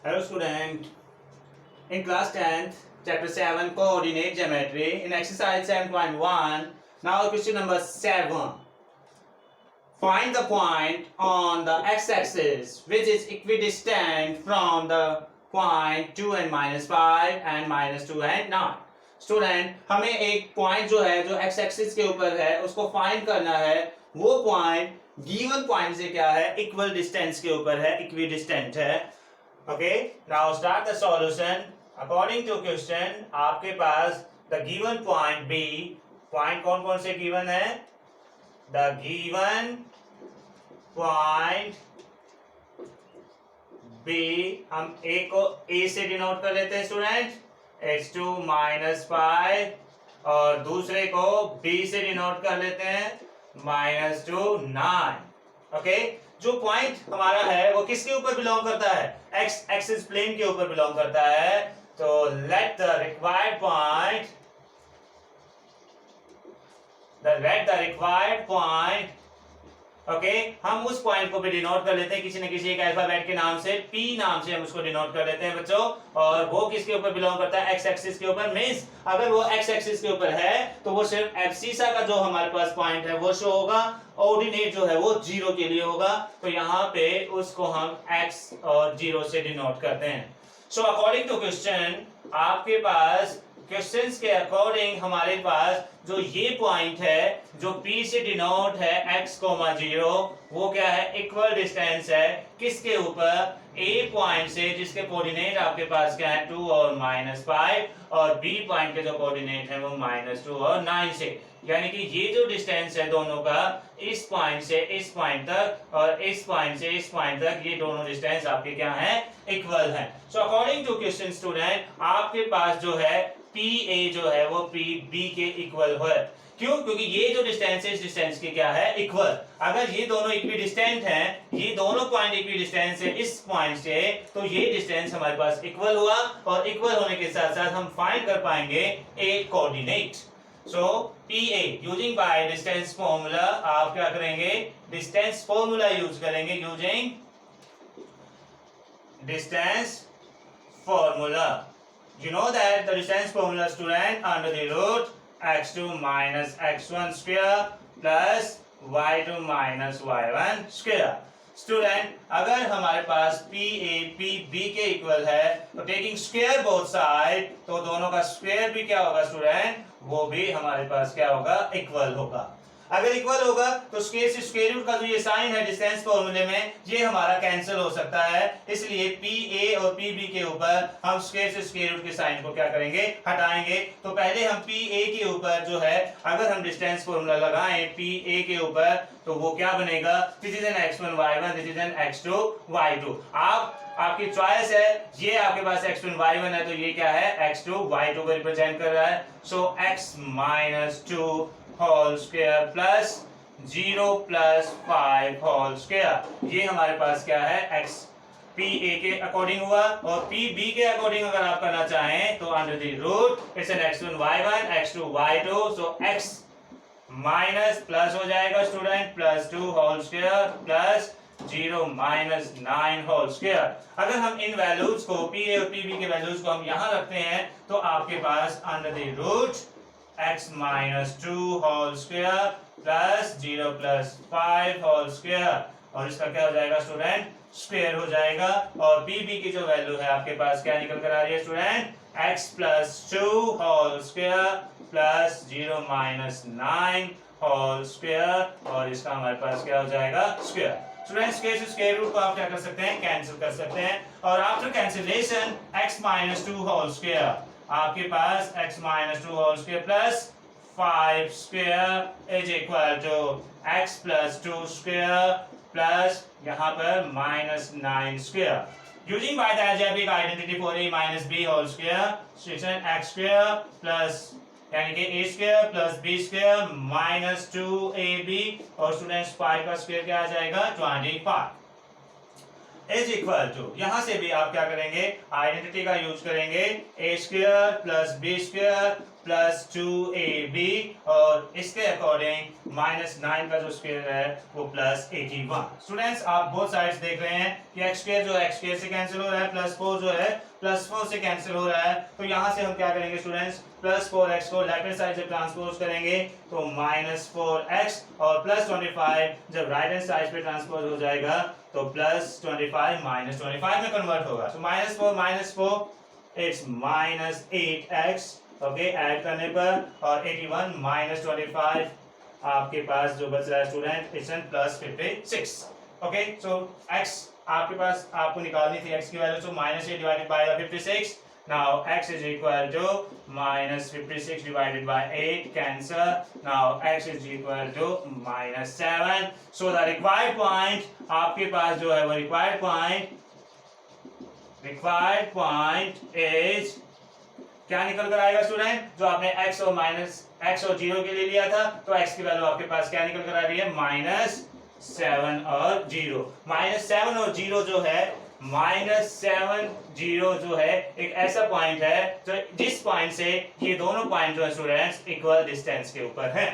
Hello student. In class 10th, chapter 7 coordinate geometry in exercise 7.1, now question number 7. Find the point on the x-axis which is equidistant from the point 2 and minus 5 and minus 2 and 9. Student हमें एक point जो है जो x axis के ऊपर है उसको find करना है. वो पॉइंट गिवन पॉइंट से क्या है, इक्वल डिस्टेंस के ऊपर है, इक्विडिस्टेंट है. Okay, now start the solution. According to question आपके पास the given point B, point कौन कौन से गिवन है? द गिवन पॉइंट बी, हम ए को ए से डिनोट कर लेते हैं स्टूडेंट, x2 माइनस 5, और दूसरे को b से डिनोट कर लेते हैं -2 9. ओके, जो पॉइंट हमारा है वो किसके ऊपर बिलोंग करता है? x एक्सिस प्लेन के ऊपर बिलोंग करता है. तो let the required point okay, हम उस पॉइंट को भी डिनोट कर लेते हैं किसी न किसी एक अल्फाबेट के नाम से, P नाम से हम उसको डिनोट कर लेते हैं बच्चों. और वो किसके ऊपर बिलोंग करता है? एक्स एक्सिस के ऊपर. मींस अगर वो एक्स एक्सिस के ऊपर है तो वो सिर्फ एब्सिसा का जो हमारे पास पॉइंट है वो शो होगा, ऑर्डिनेट जो है वो 0 के लिए होगा. तो यहाँ पे उसको हम x और 0 से डिनोट करते हैं. सो अकॉर्डिंग टू क्वेश्चन, आपके पास क्वेश्चंस के अकॉर्डिंग हमारे पास जो ये पॉइंट है जो P से डिनोट है x, 0, वो क्या है? इक्वल डिस्टेंस है किसके ऊपर? A पॉइंट से जिसके कोऑर्डिनेट आपके पास क्या है? 2 और -5, और B पॉइंट के जो कोऑर्डिनेट है वो -2 और 9 से. यानी कि ये जो डिस्टेंस है दोनों का, इस पॉइंट से इस पॉइंट तक और इस पॉइंट से इस पॉइंट तक, ये दोनों डिस्टेंस आपके क्या है? इक्वल है. So according to question student, आपके पास जो है PA जो है वो PB के इक्वल है. क्यों? क्योंकि ये जो डिस्टेंस है इस डिस्टेंस के क्या है? इक्वल. अगर ये दोनों इक्विडिस्टेंट हैं, ये दोनों पॉइंट इक्विडिस्टेंस है इस पॉइंट से, तो ये डिस्टेंस हमारे पास इक्वल हुआ, और इक्वल होने के साथ साथ हम फाइंड कर पाएंगे a coordinate. So PA using by distance formula, आप क्या करेंगे? डिस्टेंस फॉर्मूला यूज करेंगे, using distance formula. You know that the distance formula student under the root x2 minus x1 square plus y2 minus y1 square. Student अगर हमारे पास PA PB के equal है तो taking square both side, तो दोनों का square भी क्या होगा स्टूडेंट? वो भी हमारे पास क्या होगा? इक्वल होगा. अगर इक्वल होगा तो स्क्वायर से स्क्वायर रूट का जो ये साइन है डिस्टेंस फॉर्मूले में, ये हमारा कैंसिल हो सकता है. इसलिए PA और PB के ऊपर हम स्क्वायर से स्क्वायर रूट के साइन को क्या करेंगे? हटाएंगे. तो पहले हम PA के ऊपर जो है अगर हम डिस्टेंस फॉर्मूला लगाएं PA के ऊपर, तो वो क्या बनेगा? This is an x1 y1, this is an x2 y2. आपकी चॉइस है. ये आपके पास x1 y1 है तो ये क्या है? x2 y2 को रिप्रेजेंट कर रहा है. So x -2 whole square plus 0 plus 5 whole square, ये हमारे पास क्या है? x PA के अकॉर्डिंग हुआ. और PB के अकॉर्डिंग अगर आप करना चाहें तो under the root it's an x1 y1 x2 y2. So x minus plus हो जाएगा student, +2 whole square plus 0 -9 whole square. अगर हम इन वैल्यूज को PA और PB के वैल्यूज को हम यहां रखते हैं तो आपके पास under the root x -2 whole square plus 0 plus 5 whole square, और इसका क्या हो जाएगा स्टूडेंट? स्क्वायर हो जाएगा. और PB की जो वैल्यू है आपके पास क्या निकल कर आ रही है student? x +2 whole square plus 0 -9 whole square, और इसका हमारे पास क्या हो जाएगा? स्क्वायर. स्टूडेंट स्क्वायर से स्क्वायर रूट को आप क्या कर सकते हैं? कैंसिल कर सकते हैं. और after cancellation x -2 whole square, आपके पास x -2 whole square plus 5 square is equal to x +2 square plus यहाँ पर -9 square. Using by the algebraic identity for a - b whole square, section x square plus यानी कि a square plus b square -2ab, और students 5 का square क्या आ जाएगा? 25 is equal to, यहां से भी आप क्या करेंगे? आइडेंटिटी का यूज करेंगे, a square plus b square plus 2ab और इसके अकॉर्डिंग माइनस 9 का जो स्क्वायर है वो प्लस 81। स्टूडेंट्स आप बोथ साइड्स देख रहे हैं कि एक्स स्क्वायर जो है एक्स स्क्वायर से कैंसिल हो रहा है, प्लस 4 जो है प्लस 4 से कैंसिल हो रहा है। तो यहाँ से हम क्या करेंगे स्टूडेंट्स, प्लस 4x को लेफ्ट हैंड साइड से ट्रांसपोज करेंगे तो माइनस 4x और प्लस 25 जब राइट हैंड साइड पे ट्रांसपोज हो जाएगा तो प्लस 25 माइनस 25 में कन्वर्ट होगा। So minus 4 it's minus 8x। Okay, add करने पर और 81 माइनस 25 आपके पास जो बच रहा है student it's plus 56। Okay, so x आपके पास आपको निकालनी थी x की value, so minus 8 divided by 56। Now x is equal to minus 56 divided by 8 cancel. Now x is equal to minus 7. So the required point आपके पास जो है वो required point is क्या निकल कर आएगा स्टूडेंट, जो आपने x और माइनस x और 0 के लिए लिया था तो x की वैल्यू आपके पास क्या निकल कर आ रही है, माइनस 7 और 0। माइनस 7 और 0 जो है, माइनस 7 0 जो है एक ऐसा पॉइंट है जो जिस पॉइंट से ये दोनों पॉइंट जो है स्टूडेंट्स इक्वल डिस्टेंस के ऊपर हैं।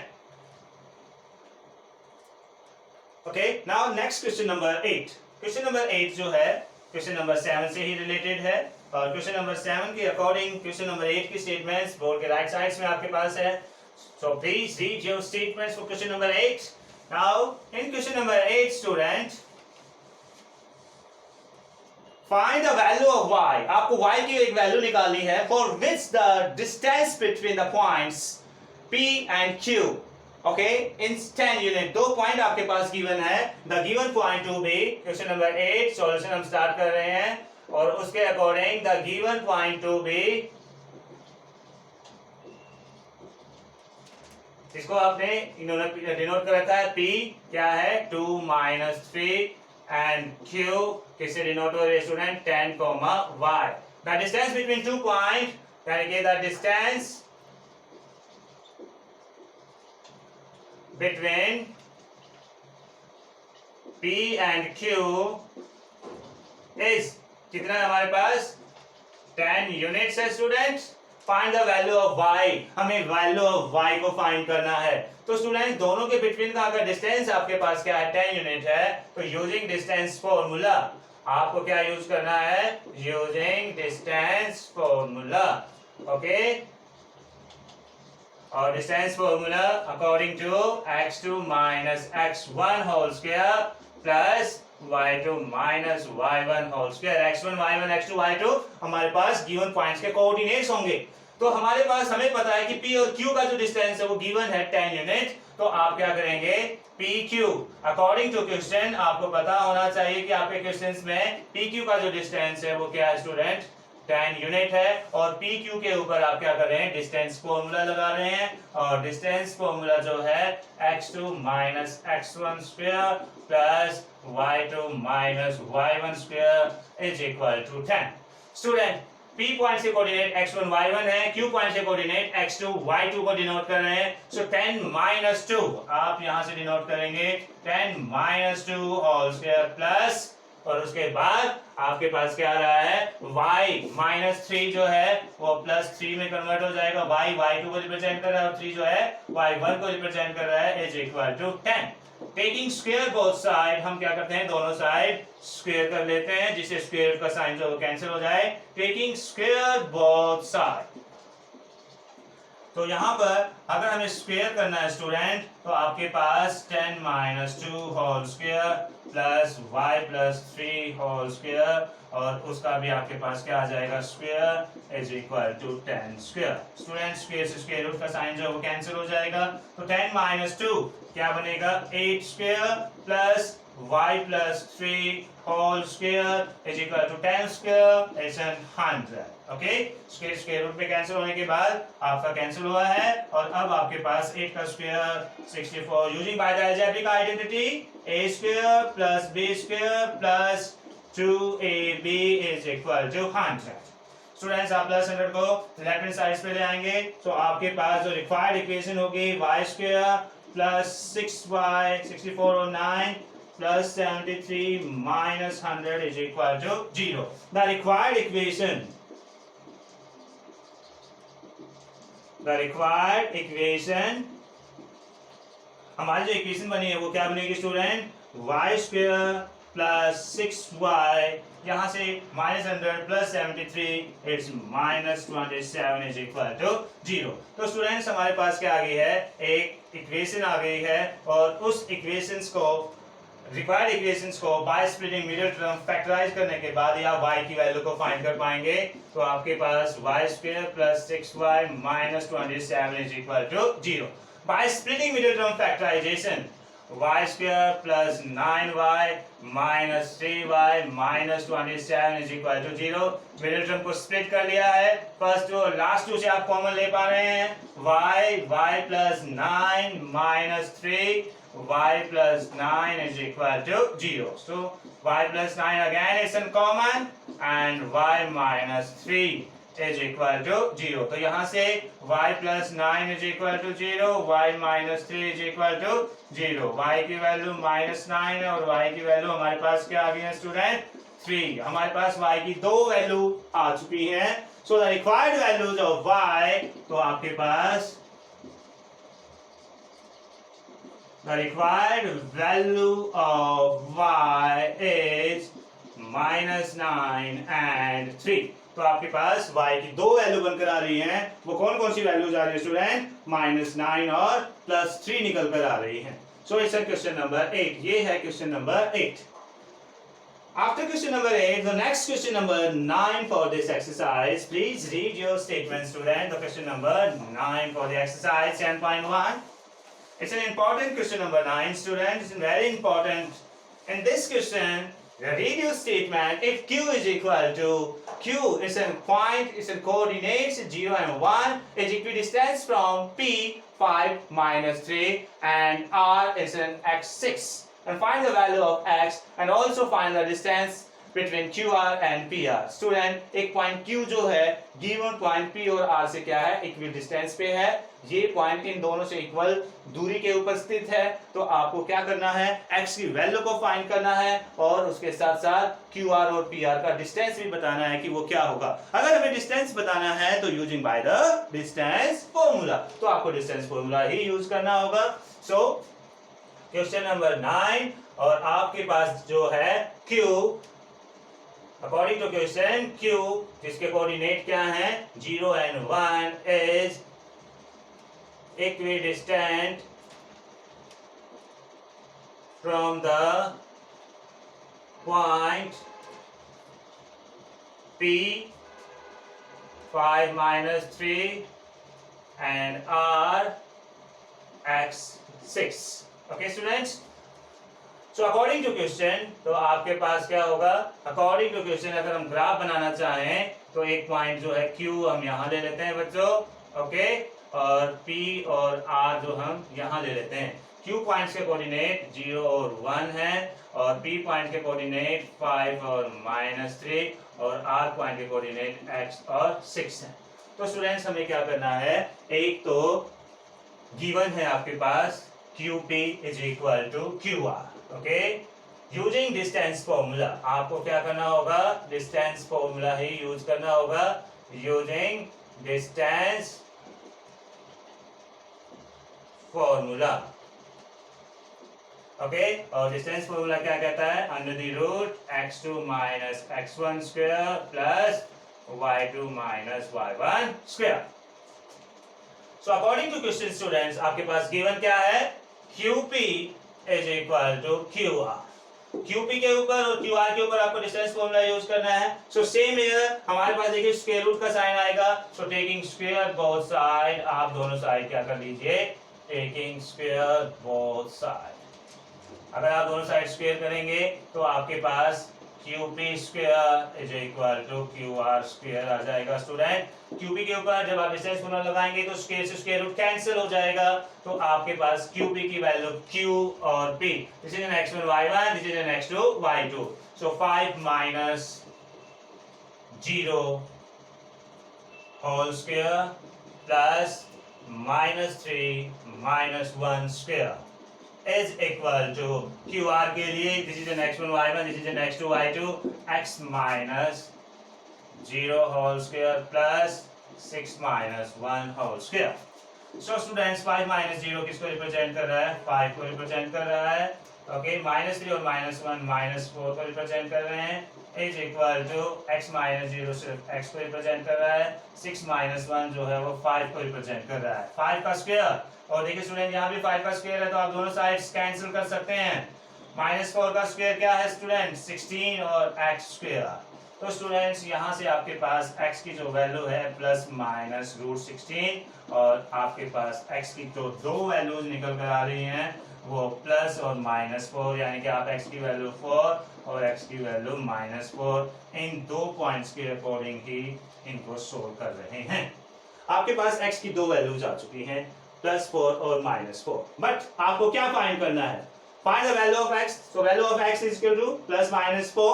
Okay, now next question number 8। Question number 8 जो है क्वेश्चन नंबर 7 से ही रिलेटेड है और क्वेश्चन नंबर 7 के अकॉर्डिंग क्वेश्चन नंबर 8 की स्टेटमेंट्स बोर्ड के राइट साइड्स में आपके पास है। So please read your statements for question number 8। Now in question number 8 student, find the value of y। आपको y की एक वैल्यू निकालनी है for which the distance between the points p and q, okay, in 10 unit। दो point आपके पास given है। the given point to be question number 8 solution हम स्टार्ट कर रहे हैं और उसके according the given point to be, इसको आपने इन्होंने डिनोट कर रखा है, p क्या है 2 minus 3 and q किससे डिनोट हो रही है student, 10, y। The distance between two point, यानी कि the distance between p and q is कितना है हमारे पास, 10 यूनिट्स है student. Find the value of y, हमें वैल्यू ऑफ y को फाइंड करना है। तो स्टूडेंट दोनों के बिटवीन का अगर डिस्टेंस आपके पास क्या है 10 यूनिट है तो यूजिंग डिस्टेंस फॉर्मूला आपको क्या यूज करना है, यूजिंग डिस्टेंस फॉर्मूला। ओके, और distance formula according to x2 minus x1 whole square plus y2 minus y1 whole square. x1 y1 x2 y2 हमारे पास गिवन पॉइंट्स के कोऑर्डिनेट्स होंगे। तो हमारे पास हमें पता है कि p और q का जो डिस्टेंस है वो गिवन है 10 यूनिट। तो आप क्या करेंगे, PQ अकॉर्डिंग टू क्वेश्चन आपको पता होना चाहिए कि आपके क्वेश्चंस में PQ का जो डिस्टेंस है वो क्या है स्टूडेंट, 10 यूनिट है। और PQ के ऊपर आप क्या कर रहे हैं, डिस्टेंस फॉर्मूला लगा रहे हैं और डिस्टेंस फॉर्मूला जो है x2 minus x1 square plus y2 minus y1 square is equal to 10। Student P point से कोऑर्डिनेट x1 y1 है, Q पॉइंट से कोऑर्डिनेट x2 y2 को डिनोट कर रहे हैं। सो 10 माइनस 2 आप यहां से डिनोट करेंगे 10 माइनस 2 होल स्क्वायर प्लस, और उसके बाद आपके पास क्या आ रहा है, y माइनस 3 जो है वो प्लस 3 में कन्वर्ट हो जाएगा। y y2 को रिप्रेजेंट कर रहा है और 3 जो है y1 को रिप्रेजेंट कर रहा है is equal to 10। Taking square both side, हम क्या करते हैं दोनों साइड स्क्वायर कर लेते हैं जिससे स्क्वायर का साइन जो कैंसिल हो जाए। टेकिंग स्क्वायर बोथ साइड, तो यहां पर अगर हमें स्क्वायर करना है स्टूडेंट तो आपके पास 10 minus 2 whole square plus y plus 3 whole square और उसका भी आपके पास क्या आ जाएगा, square is equal to 10 square. Student square से स्क्वायर रूट का साइन जो है वो कैंसिल हो जाएगा। तो 10 माइनस 2 क्या बनेगा, 8 square plus y plus 3 whole square is equal to 10 square is 100। Okay, square square root पे कैंसिल होने के बाद आपका कैंसिल हुआ है और अब आपके पास 8 का square 64। Using by the algebraic identity a square plus b square plus 2ab is equal to 100। Students आप प्लस 100 को लेफ्ट हैंड साइड पे ले आएंगे तो आपके पास जो रिक्वायर्ड इक्वेशन होगी y स्क्वायर प्लस 6y 64 और 9 plus 73 minus 100 is equal to 0। The required equation the required equation, हमारी जो इक्वेशन बनी है वो क्या बनेगी student, Y square plus 6y, यहाँ से -100 plus 73 it's -27 is equal to 0। तो स्टूडेंट्स हमारे पास क्या आ गई है, एक इक्वेशन आ गई है, और उस इक्वेशंस को, रिक्वायर्ड इक्वेशंस को by splitting middle term factorize करने के बाद या y की वैल्यू को फाइंड कर पाएंगे। तो आपके पास Y square plus 6y -27 is equal to 0। By splitting middle term factorization, y square plus 9y minus 3y minus 27 is equal to 0। Middle term को स्प्लिट कर लिया है, फर्स्ट और लास्ट टू से आप कॉमन ले पा रहे हैं, y plus 9 minus 3y plus 9 is equal to 0। So y plus 9 again is in common and y minus 3 is equal to 0। तो यहाँ से y plus 9 is equal to 0, y minus 3 is equal to 0। y की value -9 है और y की value हमारे पास क्या आ गई है स्टूडेंट, 3। हमारे पास y की दो वैल्यू आ चुकी हैं। So the required values of y, तो आपके पास the required value of y is -9 and 3। तो आपके पास y की दो वैल्यू बनकर आ रही हैं, वो कौन कौन सी वैल्यूज आ रही है स्टूडेंट, -9 और +3 निकल कर आ रही हैं। सो इट्स क्वेश्चन नंबर 8, ये है question number 8। After question number 8, the next question number 9 for this exercise. Please read your statement, student. The question number 9 for the exercise 10.1. It's an important question number 9, student. It's very important. In this question, read your statement. If Q is equal to Q is a point, is a coordinates 0 and 1, is equidistant from P 5 minus 3 and R is an x6. And find the value of x and also find the distance between QR and PR. Student, एक point Q जो है given point P और R से क्या है, equal distance पे है। ये पॉइंट इन दोनों से इक्वल दूरी के ऊपर स्थित है। तो आपको क्या करना है, x की वैल्यू को फाइंड करना है और उसके साथ साथ QR और PR का डिस्टेंस भी बताना है कि वो क्या होगा। अगर हमें डिस्टेंस बताना है तो using by the distance formula, तो आपको डिस्टेंस फॉर्मूला ही यूज करना होगा। सो क्वेश्चन नंबर 9, और आपके पास जो है Q, according to question Q, जिसके कोऑर्डिनेट क्या हैं 0 and 1, इज equidistant from the point P 5 minus 3 and R x6। Okay students, so according to question, तो आपके पास क्या होगा, अकॉर्डिंग टू क्वेश्चन अगर हम ग्राफ बनाना चाहें तो एक पॉइंट जो है Q हम यहाँ ले लेते हैं बच्चों, ओके, और P और R जो हम यहाँ ले लेते हैं। Q पॉइंट्स के कोऑर्डिनेट 0 और 1 है और P पॉइंट के कोऑर्डिनेट 5 और -3 और R पॉइंट के कोऑर्डिनेट x और 6 है। तो स्टूडेंट्स हमें क्या करना है, एक तो गिवन है आपके पास QP is equal to QR, okay. Using distance formula, आपको क्या करना होगा, डिस्टेंस फॉर्मूला ही यूज करना होगा, यूजिंग डिस्टेंस फॉर्मूला, ओके। और डिस्टेंस फॉर्मूला क्या कहता है, under the root x2 minus x1 square plus y2 minus y1 square। So according to question students, आपके पास गिवन क्या है, QP is equal to QR। QP के ऊपर और QR के ऊपर आपको डिस्टेंस फॉर्मूला यूज करना है। सो सेम हियर हमारे पास देखिए स्क्वायर रूट का साइन आएगा। सो टेकिंग स्क्वायर बोथ साइड, आप दोनों साइड क्या कर लीजिए, टेकिंग स्क्वायर बोथ साइड। अगर आप दोनों साइड स्क्वायर करेंगे तो आपके पास QP square is equal to QR square आ जाएगा। स्टूडेंट, QP के ऊपर जब आप डिस्टेंस फॉर्मूला लगाएंगे तो स्क्वायर से स्क्वायर रूट कैंसिल हो जाएगा, तो आपके पास QP की वैल्यू Q और P, this is an x1 y1, this is an x2 y2। So 5 minus 0 whole square plus -3 minus 1 square is equal to QR के लिए this is an x1 y1, this is an x2 y2, x minus 0 whole square plus 6 minus 1 whole square. So students 5 minus 0 किसको represent कर रहा है? 5 को represent कर रहा है. ओके, -3 और -1 -4 को रिप्रेजेंट कर रहे हैं. Is equal to x minus 0 सिर्फ x को रिप्रेजेंट कर रहा है. 6 माइनस 1 जो है वो 5 को रिप्रेजेंट कर रहा है. 5 का स्क्वायर, और देखिए स्टूडेंट यहाँ भी 5 का स्क्वायर है तो आप दोनों साइड्स कैंसिल कर सकते हैं. -4 का स्क्वायर क्या है स्टूडेंट? 16 और x स्क्वायर. तो स्टूडेंट्स यहाँ से आपके पास x की जो वैल्यू है प्लस माइनस √16, और आपके पास x की जो दो वैल्यूज निकल कर आ रही हैं वो प्लस और -4, यानी कि आप x की वैल्यू 4 और x की वैल्यू -4 इन दो पॉइंट्स के अकॉर्डिंग ही इनको सोल्व कर रहे हैं. आपके पास x की दो वैल्यूज आ चुकी हैं, +4 और -4. बट आपको क्या फाइंड करना है? Find the value of x. So value of x is equal to plus minus 4.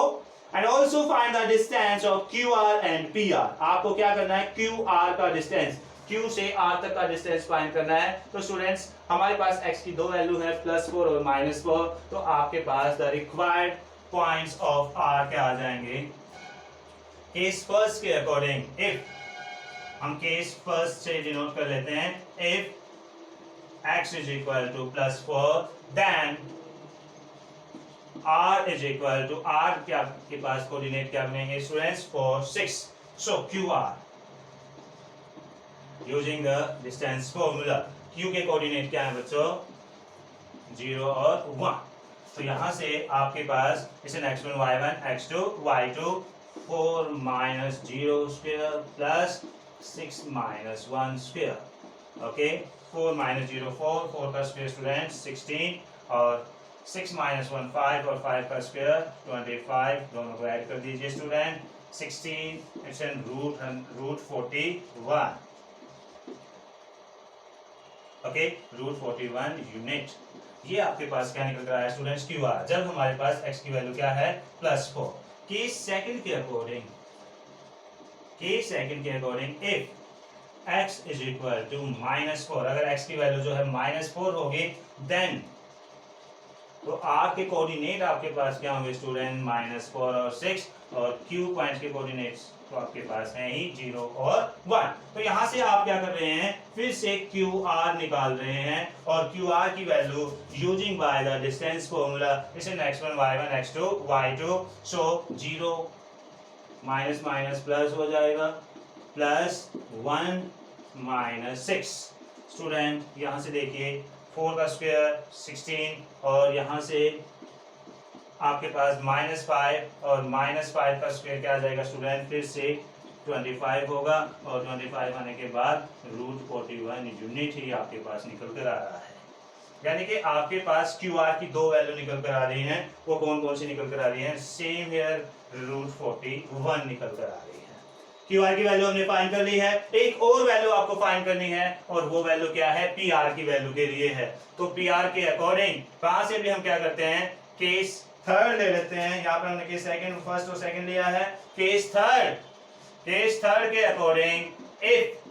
And also find the distance of QR and PR. आपको क्या करना है? QR का डिस्टेंस, Q से R तक का डिस्टेंस फाइंड करना है. तो स्टूडेंट्स हमारे पास x की दो वैल्यू है +4 और -4. तो आपके पास the required points of R क्या आ जाएंगे? केस फर्स्ट के अकॉर्डिंग, इफ हम केस फर्स्ट से डिनोट कर लेते हैं, if x is equal to +4 then r is equal to r क्या के पास कोऑर्डिनेट क्या बनेंगे students? 4 6. So QR using the distance formula, q के कोऑर्डिनेट क्या है बच्चों? 0 और 1. तो यहाँ से आपके पास इसे x1 y1 x2 y2 4 minus 0 square plus 6 minus 1 square. Okay, 4 minus 0 4 का स्क्वायर स्टूडेंट 16, और 6 minus 1 5 और 5 का स्क्वायर 25. दोनों को ऐड कर दीजिए student. 16 it's an √41. Okay, √41 unit. ये आपके पास क्या निकल रहा है स्टूडेंट्स? QR. जब हमारे पास x की वैल्यू क्या है? +4. केस सेकंड के according if x is equal to -4, अगर x की वैल्यू जो है -4 होगी देन तो r के कोऑर्डिनेट आपके पास क्या होंगे स्टूडेंट? -4 और 6, और q पॉइंट के कोऑर्डिनेट्स तो आपके पास हैं ही 0 और 1. तो यहाँ से आप क्या कर रहे हैं? फिर से QR निकाल रहे हैं, और QR की value using by the distance formula, इसे x1 y1 x2 y2. सो 0 माइनस माइनस प्लस हो जाएगा, +1 -6. स्टूडेंट यहाँ से देखिए 4 का स्क्वायर 16, और यहाँ से आपके पास -5 और -5 का स्क्वायर क्या आ जाएगा स्टूडेंट? फिर से 25 होगा, और 25 आने के बाद √41 यूनिट ही आपके पास निकल कर आ रहा है. यानी कि आपके पास QR की दो वैल्यू निकल कर आ रही हैं. वो कौन कौन सी निकल कर आ रही हैं? सेम हियर √41 निकल कर आ रही है. QR की वैल्यू हमने फाइंड कर ली है. एक और वैल्यू आपको फाइंड करनी है, और वो वैल्यू क्या है? PR की वैल्यू के लिए है. तो PR के अकॉर्डिंग कहां से भी हम क्या करते हैं? केस थर्ड ले लेते हैं. यहाँ पर हमने केस सेकंड, फर्स्ट और सेकंड लिया है. केस थर्ड के according if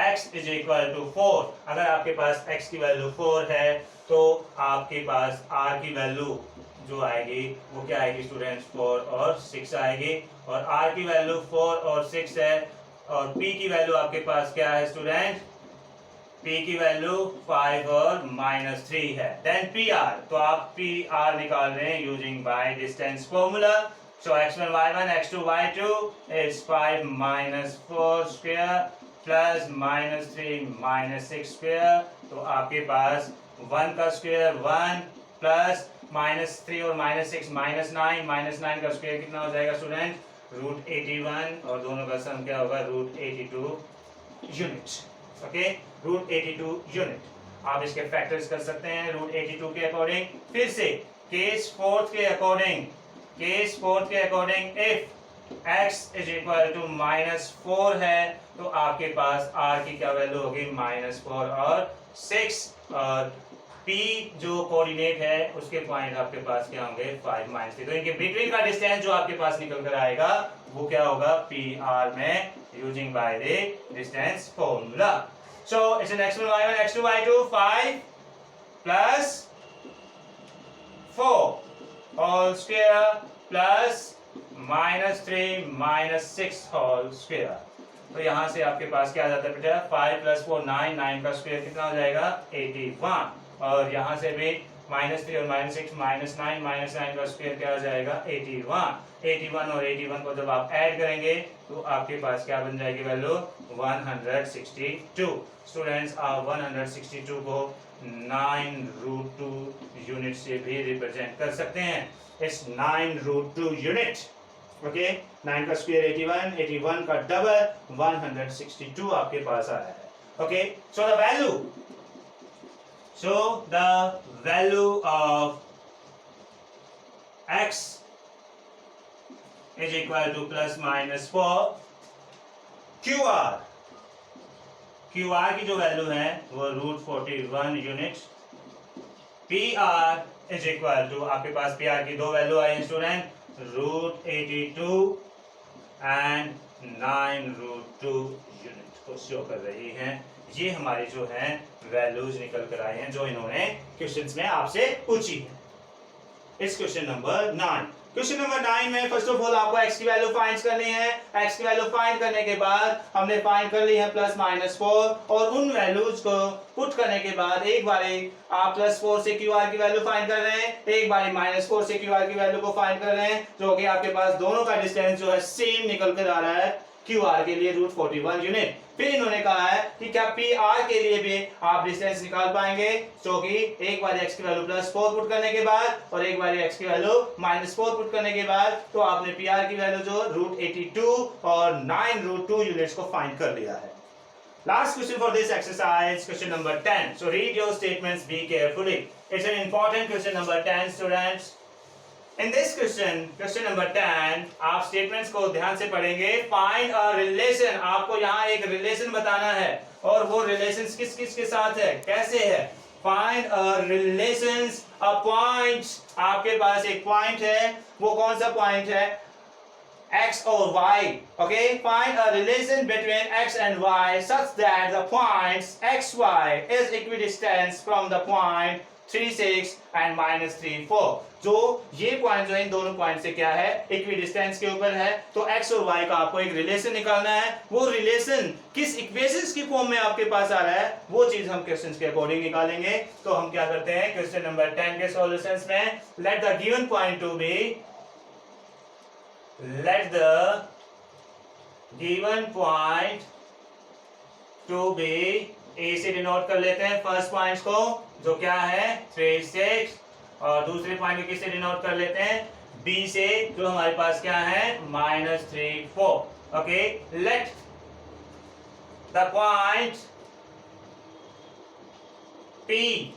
x is equal to 4, अगर आपके पास x की वैल्यू 4 है तो आपके पास r की वैल्यू जो आएगी वो क्या आएगी स्टूडेंट्स? 4 और 6 आएगी. और r की वैल्यू 4 और 6 है, और p की वैल्यू आपके पास क्या है स्टूडेंट? p की वैल्यू 5 और -3 है. देन PR, तो आप PR निकाल रहे हैं using by distance formula. So x1 y1 x2 y2 is 5 -4 square plus -3 -6 square. तो आपके पास 1 का स्क्वायर 1 प्लस -3 और -6 -9 का स्क्वायर कितना हो जाएगा स्टूडेंट? √81, और दोनों का सम क्या होगा? √82 यूनिट. Okay, √82 unit. आप इसके फैक्टर्स कर सकते हैं √82 के अकॉर्डिंग. फिर से केस फोर्थ के according if x is equal to -4 है तो आपके पास r की क्या वैल्यू होगी? -4 और 6, और p जो कोऑर्डिनेट है उसके पॉइंट आपके पास क्या होंगे? 5 -3. तो इनके बिटवीन का डिस्टेंस जो आपके पास निकल कर आएगा वो क्या होगा? PR में using by the distance formula. So it's an x1 y1 x2 y2 5 + 4 whole square plus -3 -6 whole square. तो यहाँ से आपके पास क्या आ जाता है बेटा, 5 + 4 9, 9 का स्क्वायर कितना हो जाएगा 81, और यहाँ से भी -3 और -6 -9 -9 का स्क्वायर क्या आ जाएगा 81। 81 और 81 को जब आप ऐड करेंगे तो आपके पास क्या बन जाएगी वैल्यू 162। स्टूडेंट्स आप 162 को 9√2 यूनिट से भी रिप्रेजेंट कर सकते हैं। It's 9√2 unit. ओके, 9 का स्क्वायर 81, 81 का डबल 162 आपके पास आया है। Okay, so the value of x is equal to ±4 QR की जो वैल्यू है वो √41 unit. PR is equal to, आपके पास PR की दो वैल्यू आई हैं स्टूडेंट, √82 एंड 9√2 यूनिट को शो कर रही हैं। ये हमारी जो है वैल्यूज निकल कर आई हैं जो इन्होंने क्वेश्चंस में आपसे पूछी है। It's question number 9। Question number 9 में फर्स्ट ऑफ ऑल आपको x की वैल्यू फाइंड करनी है। x की वैल्यू फाइंड करने के बाद हमने फाइंड कर ली है +-4, और उन वैल्यूज को पुट करने के बाद एक बारी आप +4 से QR की वैल्यू फाइंड कर रहे हैं, एक बारी -4 से QR की वैल्यू को फाइंड कर रहे हैं, जो कि आपके पास दोनों का डिस्टेंस जो है सेम निकल कर आ रहा है QR के लिए √41 यूनिट। फिर इन्होंने कहा है कि क्या PR के लिए भी आप डिस्टेंस निकाल पाएंगे, जो कि एक बार x की वैल्यू +4 पुट करने के बाद और एक बार x की वैल्यू -4 पुट करने के बाद, तो आपने PR की वैल्यू जो √82 और 9√2 यूनिट्स को फाइंड कर लिया है। Last question for this exercise, question number 10. So read your statements, be carefully. It's an important question number 10, students. In this question, question number 10, आप स्टेटमेंट्स को ध्यान से पढ़ेंगे। फाइंड अ रिलेशन, आपको यहाँ एक रिलेशन बताना है, और वो रिलेशन किस किस के साथ है, कैसे है। Find a relations a point, आपके पास एक पॉइंट है, वो कौन सा पॉइंट है, x और y. Okay, find a relation between x and y such that the points xy is equidistant from the point 3 6 and -3 4. जो ये पॉइंट जो है इन दोनों पॉइंट से क्या है, इक्विडिस्टेंस के ऊपर है। तो x और y का आपको एक रिलेशन निकालना है। वो रिलेशन किस इक्वेशंस की फॉर्म में आपके पास आ रहा है, वो चीज हम क्वेश्चंस के अकॉर्डिंग निकालेंगे। तो हम क्या करते हैं क्वेश्चन नंबर 10 के सॉल्यूशंस में, let the given point to be, let the given point to be, A से डिनोट कर लेते हैं फर्स्ट पॉइंट को, जो क्या है 3 6, और दूसरे पॉइंट को किससे डिनोट कर लेते हैं, B से, जो हमारे पास क्या है -3 4। Okay, let the point P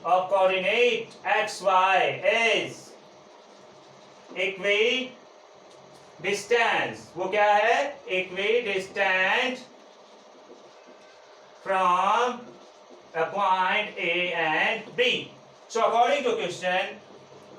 of coordinate xy is distance, वो क्या है equidistant from a point A and B. So according to question,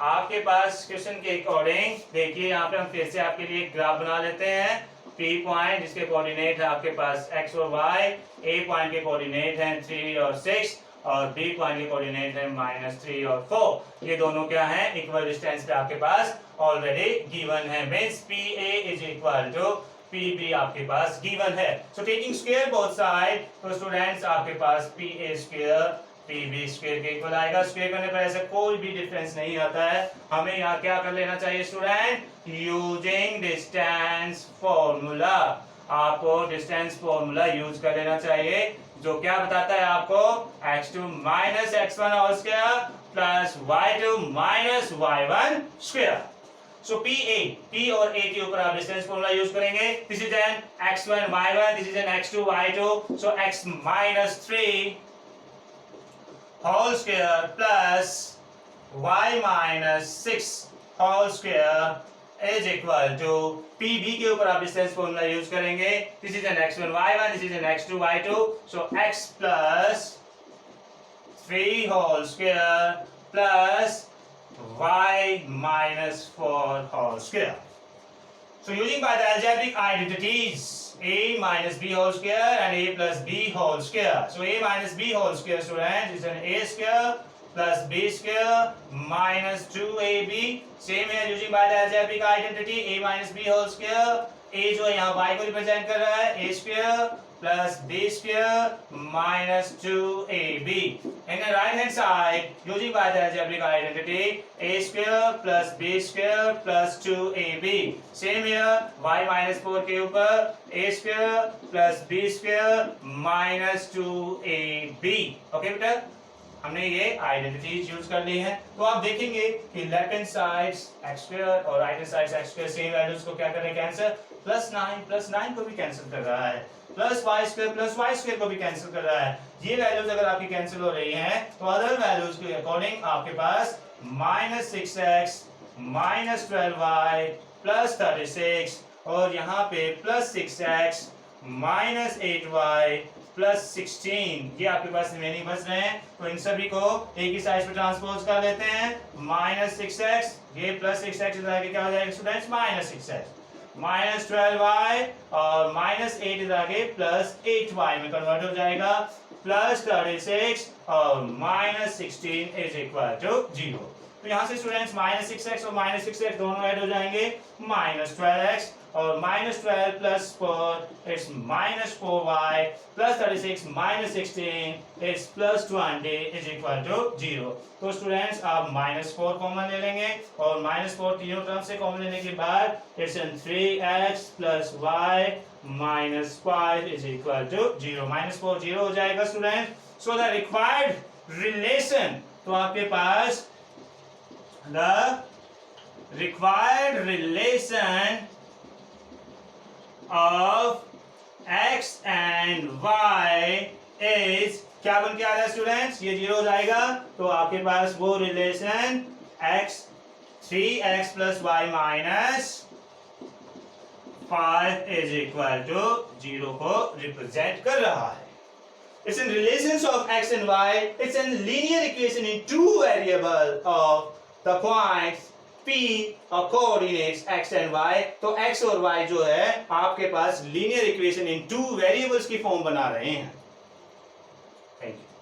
आपके पास क्वेश्चन के अकॉर्डिंग देखिए, यहाँ पे हम फिर से आपके लिए एक ग्राफ बना लेते हैं। P पॉइंट जिसके कोऑर्डिनेट है आपके पास x और y, A पॉइंट के कोऑर्डिनेट हैं 3 और 6, और B पॉइंट के कोऑर्डिनेट है -3 और 4। ये दोनों क्या है, इक्वल डिस्टेंस पे आपके पास ऑलरेडी गिवन है। Means PA is equal to PB आपके पास गिवन है। So taking square both side, तो स्टूडेंट्स आपके पास PA स्क्वायर PB स्क्वायर के इक्वल आएगा। स्क्वायर करने पर ऐसे कोई भी डिफरेंस नहीं आता है। हमें यहाँ क्या कर लेना चाहिए स्टूडेंट, यूजिंग डिस्टेंस फॉर्मूला, आपको डिस्टेंस फॉर्मूला यूज कर लेना चाहिए, जो क्या बताता है आपको x2 - x1 whole square plus y2 - y1 square. So P और A के ऊपर आप डिस्टेंस फॉर्मूला यूज करेंगे। This is an x1 y1, this is an x2 y2, so x -3 whole square plus y -6 whole square is equal to PB के ऊपर आप distance formula use करेंगे। This is an x1 y1, this is an x2 y2, so x plus 3 whole square plus y -4 whole square. So using by the algebraic identities a minus b whole square and a plus b whole square. So a minus b whole square, students, is an a square plus b square minus 2ab. Same है using by the algebraic identity a minus b whole square. a जो है यहाँ y को represent कर रहा है a square plus b square minus 2ab. In the right hand side using by the algebraic identity a square plus b square plus 2ab. Same here y minus 4 के ऊपर a square plus b square minus 2ab. Okay बेटा, हमने ये identities use कर ली हैं. तो आप देखेंगे कि left hand side X square और right hand side X square same values को क्या कर रहे हैं कैंसिल. प्लस 9 को भी कैंसिल कर रहा है. प्लस वाई स्क्वायर को भी कैंसिल कर रहा है. ये वैल्यूज अगर आपकी कैंसिल हो रही हैं तो अदर वैल्यूज के अकॉर्डिंग आपके पास minus 6x minus 12y plus 36 और यहाँ पे plus 6x minus 8y plus 16 ये आपके पास रिमेनिंग बच रहे हैं. तो इन सभी को एक ही साइड पे ट्रांसपोज कर लेते हैं. माइनस 6x ये प्लस 6x इधर आगे क्या हो जाएगा students minus 6x minus 12y और माइनस 8 इधर आगे प्लस 8y में कन्वर्ट हो जाएगा. प्लस 36 और माइनस 16 इज इक्वल टू 0. तो यहाँ से स्टूडेंट्स माइनस 6x और माइनस 6x दोनों ऐड हो जाएंगे. माइनस 12x और minus 12 plus 4 it's minus 4y plus 36 minus 16 it's plus 20 is equal to 0. तो स्टूडेंट्स आप माइनस 4 कॉमन ले लेंगे और माइनस 4 तीनों टर्म से कॉमन लेने के बाद it's in 3x plus y minus 5 is equal to 0. Minus 4 0 हो जाएगा student. So the required relation, तो आपके पास the required relation of x and y is क्या बन के आ रहा है स्टूडेंट्स, ये 0 हो जाएगा. तो आपके पास वो relation x 3x plus y minus 5 is equal to 0 को रिप्रेजेंट कर रहा है. It's in relations of x and y. It's a linear equation in two variables of the points P और coordinates x and y. तो x और y जो है आपके पास linear equation in two variables की फॉर्म बना रहे हैं. Thank you.